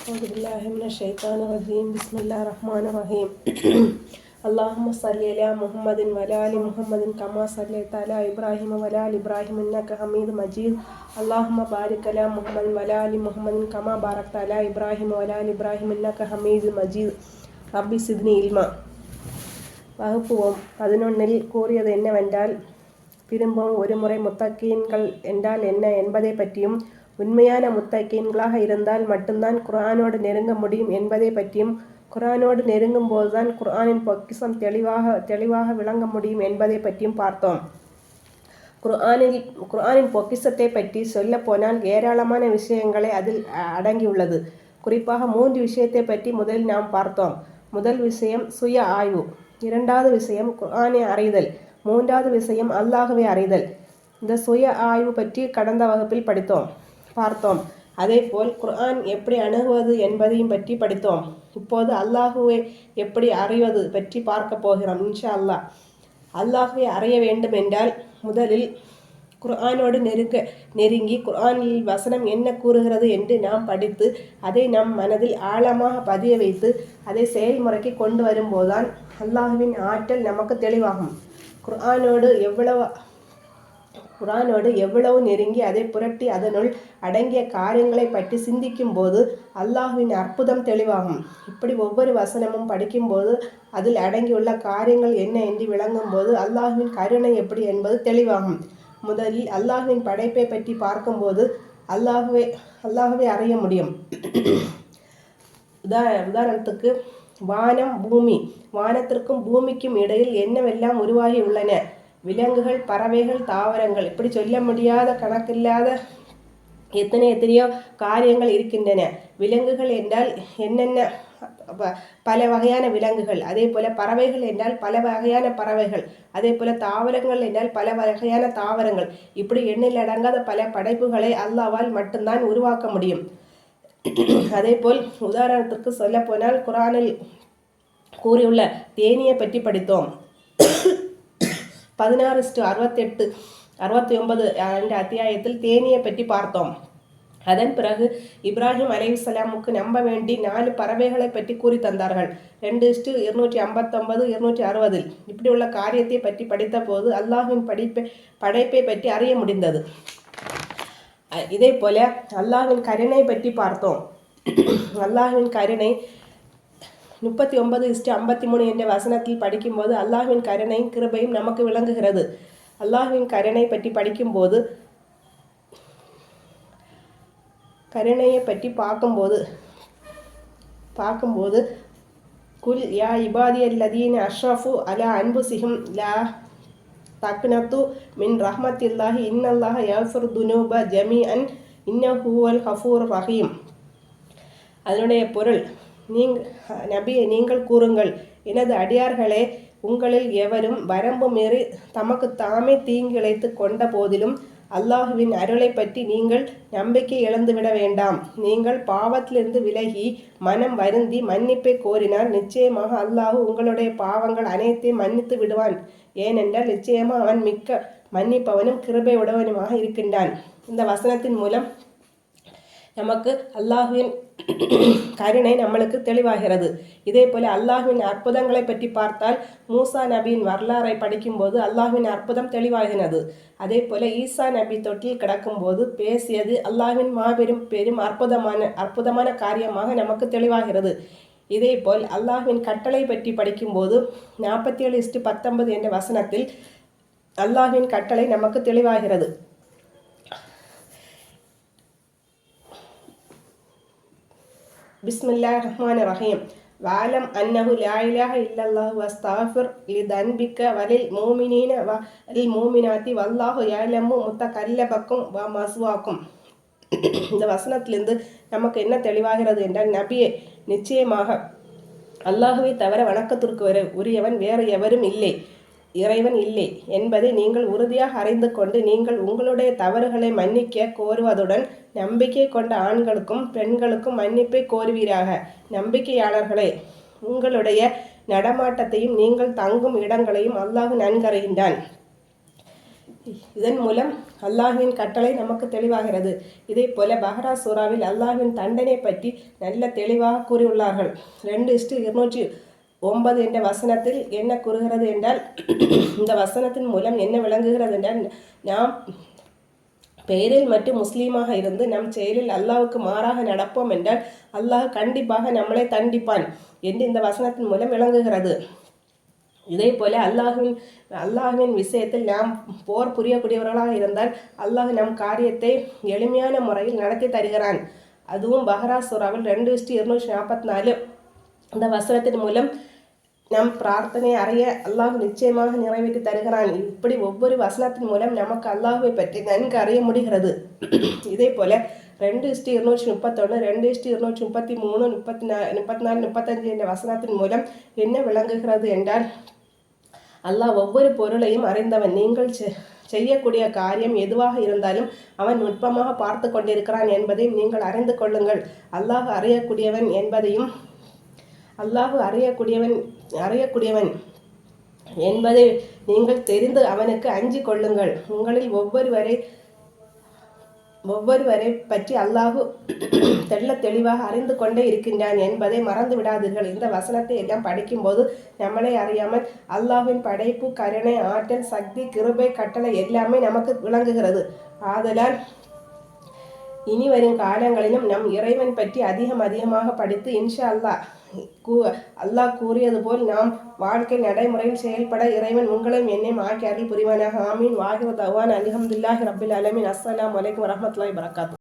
أعوذ بالله من الشيطان الرجيم بسم الله الرحمن الرحيم اللهم صل على محمد وعلى آل محمد كما صليت على إبراهيم وعلى آل إبراهيم إنك حميد مجيد اللهم بارك على محمد وعلى آل محمد كما باركت على إبراهيم وعلى آل إبراهيم إنك حميد مجيد ربي زدني علما. வகுப்பு 11 கூறியது என்னவென்றால், திரும்பவும் ஒருமுறை முத்தகீன்கள் என்றால் என்ன என்பதை பற்றியும், உண்மையான முத்தகீன்களாக இருந்தால் மட்டும்தான் குர்ஆனோடு நெருங்க முடியும் என்பதை பற்றியும், குர்ஆனோடு நெருங்கும் போதுதான் குர்ஆனின் பொக்கிஷம் தெளிவாக விளங்க முடியும் என்பதை பற்றியும் பார்த்தோம். குர்ஆனின் பொக்கிஷத்தை பற்றி சொல்ல போனால் ஏராளமான விஷயங்களை அதில் அடங்கியுள்ளது. குறிப்பாக 3 விஷயத்தை பற்றி முதலில் நாம் பார்த்தோம். முதல் விஷயம் சுய ஆய்வு, இரண்டாவது விஷயம் குர்ஆனை அறிதல், மூன்றாவது விஷயம் அல்லாஹ்வை அறிதல். இந்த சுய ஆய்வு பற்றி கடந்த வகுப்பில் பார்த்தோம். அதேபோல் குர்ஆன் எப்படி அணுகுவது என்பதையும் பற்றி படித்தோம். இப்போது அல்லாஹ்வை எப்படி அறிவது பற்றி பார்க்க போகிறோம் இன்ஷா அல்லாஹ். அல்லாஹ்வை அறிய வேண்டும் என்றால் முதலில் குர்ஆனோடு நெருங்கி குர்ஆனில் வசனம் என்ன கூறுகிறது என்று நாம் படித்து அதை நம் மனதில் ஆழமாக பதிய வைத்து அதை செயல்முறைக்கு கொண்டு வரும்போதுதான் அல்லாஹ்வின் ஆற்றல் நமக்கு தெளிவாகும். குர்ஆனோடு எவ்வளவு நெருங்கி அதை புரட்டி அதனுள் அடங்கிய காரியங்களை பற்றி சிந்திக்கும் போது அல்லாஹ்வின் அற்புதம் தெளிவாகும். இப்படி ஒவ்வொரு வசனமும் படிக்கும்போது அதில் அடங்கியுள்ள காரியங்கள் என்ன என்று விளங்கும் போது அல்லாஹ்வின் கருணை எப்படி என்பது தெளிவாகும். முதலில் அல்லாஹ்வின் படைப்பை பற்றி பார்க்கும்போது அல்லாஹ்வை அறிய முடியும். உதாரணத்துக்கு வானம், பூமி. வானத்திற்கும் பூமிக்கும் இடையில் என்னவெல்லாம் உருவாகி உள்ளன. விலங்குகள், பறவைகள், தாவரங்கள், இப்படி சொல்ல முடியாத கணக்கில்லாத எத்தனையோ காரியங்கள் இருக்கின்றன. விலங்குகள் என்றால் என்னென்ன, பல வகையான விலங்குகள். அதே போல பறவைகள் என்றால் பல வகையான பறவைகள். அதே போல தாவரங்கள் என்றால் பல வகையான தாவரங்கள். இப்படி எண்ணில் அடங்காத பல படைப்புகளை அல்லாஹ்வால் மட்டும்தான் உருவாக்க முடியும். அதே போல் உதாரணத்துக்கு சொல்ல போனால் குர்ஆனில் கூறியுள்ள தேனியை பற்றி படித்தோம். 16:68-69 என்ற அத்தியாயத்தில் தேனியை பற்றி பார்த்தோம். அதன் பிறகு இப்ராஹிம் அலைஹிஸ்ஸலாமுக்கு நம்ப வேண்டி 4 பறவைகளை பற்றி கூறி தந்தார்கள். 2:259-260 இப்படி உள்ள காரியத்தை பற்றி படித்த போது அல்லாஹ்வின் படைப்பை பற்றி அறிய முடிந்தது. இதே போல அல்லாஹ்வின் கருணை பற்றி பார்த்தோம். அல்லாஹ்வின் கருணை 39:53 என்ற வசனத்தில் படிக்கும்போது அல்லாஹ்வின் கருணையும் கிருபையும் நமக்கு விளங்குகிறது. அல்லாஹ்வின் கருணை பற்றி படிக்கும்போது, கருணையை பற்றி பார்க்கும்போது குல் யா இபாதியல்லதீன அஷ்ரஃபு அலா அன்ஃபுஸிஹிம் லா தக்னது மின் ரஹ்மத்தில்லாஹி இன்னல்லாஹ யக்ஃபிரு துனூப ஜமீஅன் இன்னஹு ஹுவல் கஃபூர் ரஹீம். அதனுடைய பொருள், நபியை நீங்கள் கூறுங்கள், எனது அடியார்களே, உங்களில் எவரும் வரம்பு மீறி தமக்கு தாமே தீங்கிழைத்து கொண்ட போதிலும் அல்லாஹுவின் அருளை பற்றி நீங்கள் நம்பிக்கை இழந்துவிட வேண்டாம். நீங்கள் பாவத்திலிருந்து விலகி மனம் வருந்தி மன்னிப்பை கோரினால் நிச்சயமாக அல்லாஹு உங்களுடைய பாவங்கள் அனைத்தையும் மன்னித்து விடுவான். ஏனென்றால் நிச்சயமாக அவன் மிக்க மன்னிப்பவனும் கிருபை உடையவனுமாக இருக்கின்றான். இந்த வசனத்தின் மூலம் நமக்கு அல்லாஹ்வின் கருணை நம்மளுக்கு தெளிவாகிறது. இதே போல அல்லாஹ்வின் அற்புதங்களை பற்றி பார்த்தால் மூசா நபியின் வரலாறை படிக்கும்போது அல்லாஹ்வின் அற்புதம் தெளிவாகிறது. அதே போல ஈசா நபி தொட்டில் கிடக்கும்போது பேசியது அல்லாஹ்வின் பெரும் அற்புதமான காரியமாக நமக்கு தெளிவாகிறது. இதே போல் அல்லாஹ்வின் கட்டளை பற்றி படிக்கும்போது 47:19 என்ற வசனத்தில் அல்லாஹ்வின் கட்டளை நமக்கு தெளிவாகிறது. பிஸ்மில்லாஹிர் ரஹ்மானிர் ரஹீம். வஅலம் அன்னஹு லா இலாஹ இல்லல்லாஹு வஸ்தக்ஃபிர் லிதன்பிக வலில் மூமினீன வலில் மூமினாத்தி வல்லாஹு யஅலமு முத்தகல்லபக்கும் வ மஸ்வாக்கும். இந்த வசனத்திலிருந்து நமக்கு என்ன தெளிவாகிறது என்றால், நபியே, நிச்சயமாக அல்லாஹ்வை தவிர வணக்கத்திற்கு உரியவன் வேறு எவரும் இல்லை, இறைவன் இல்லை என்பதை நீங்கள் உறுதியாக அறிந்து கொண்டு நீங்கள் உங்களுடைய தவறுகளை மன்னிக்க கோருவதுடன் நம்பிக்கை கொண்ட ஆண்களுக்கும் பெண்களுக்கும் மன்னிப்பை கோருவீராக. நம்பிக்கையாளர்களே, உங்களுடைய நடமாட்டத்தையும் நீங்கள் தங்கும் இடங்களையும் அல்லாஹ் நன்கறிகின்றான். இதன் மூலம் அல்லாஹ்வின் கட்டளை நமக்கு தெளிவாகிறது. இதே போல பஹரா சூராவில் அல்லாஹ்வின் தண்டனை பற்றி நல்ல தெளிவாக கூறியுள்ளார்கள். 2:209 என்ற வசனத்தில் என்ன கூறுகிறது என்றால், இந்த வசனத்தின் மூலம் என்ன விளங்குகிறது என்றால், நாம் பெயரில் மட்டும் முஸ்லீமாக இருந்து நம் செயலில் அல்லாஹ்வுக்கு மாறாக நடப்போம் என்றால் அல்லாஹ் கண்டிப்பாக நம்மளை தண்டிப்பான் என்று இந்த வசனத்தின் மூலம் விளங்குகிறது. இதே போல அல்லாஹ்வின் விஷயத்தில் நாம் போர் புரியக்கூடியவர்களாக இருந்தால் அல்லாஹ் நம் காரியத்தை எளிமையான முறையில் நடத்தி தருகிறான். அதுவும் பஹரா சூராவில் 2:244 இந்த வசனத்தின் மூலம் நம் பிரார்த்தனை அறைய அல்லாஹ் நிச்சயமாக நிறைவேற்றி தருகிறான். இப்படி ஒவ்வொரு வசனத்தின் மூலம் நமக்கு அல்லாஹ்வை பற்றி நன்கு அறிய முடிகிறது. இதே போல 2:231, 2:233, 34, 35 என்ற வசனத்தின் மூலம் என்ன விளங்குகிறது என்றால், அல்லாஹ் ஒவ்வொரு பொருளையும் அறிந்தவன். நீங்கள் செய்யக்கூடிய காரியம் எதுவாக இருந்தாலும் அவன் நுட்பமாக பார்த்து கொண்டிருக்கிறான் என்பதையும் நீங்கள் அறிந்து கொள்ளுங்கள். அல்லாஹ் அறியக்கூடியவன் என்பதை நீங்கள் தெரிந்து அவனுக்கு அஞ்சி கொள்ளுங்கள். உங்களில் ஒவ்வொருவரை பற்றி அல்லாஹ் தெள்ள தெளிவாக அறிந்து கொண்டே இருக்கின்றான் என்பதை மறந்து விடாதீர்கள். இந்த வசனத்தை எல்லாம் படிக்கும்போது நம்மளை அறியாமல் அல்லாஹ்வின் படைப்பு, கருணை, ஆற்றல், சக்தி, கிருபை, கட்டளை எல்லாமே நமக்கு விளங்குகிறது. ஆதலால் இனி வரும் காலங்களிலும் நம் இறைவன் பற்றி அதிகமாக படித்து இன்ஷா அல்லாஹ் கூறியது போல் நாம் வாழ்க்கை நடைமுறையில் செயல்பட இறைவன் உங்களையும் என்னையும் ஆக்கி அருள் புரிவானாக. ஆமீன். வாஹிரு தஅவானா அல்ஹம்துலில்லாஹி ரப்பில் ஆலமீன். அஸ்ஸலாமு அலைக்கும் வரஹ்மத்துல்லாஹி வபரகாத்துஹு.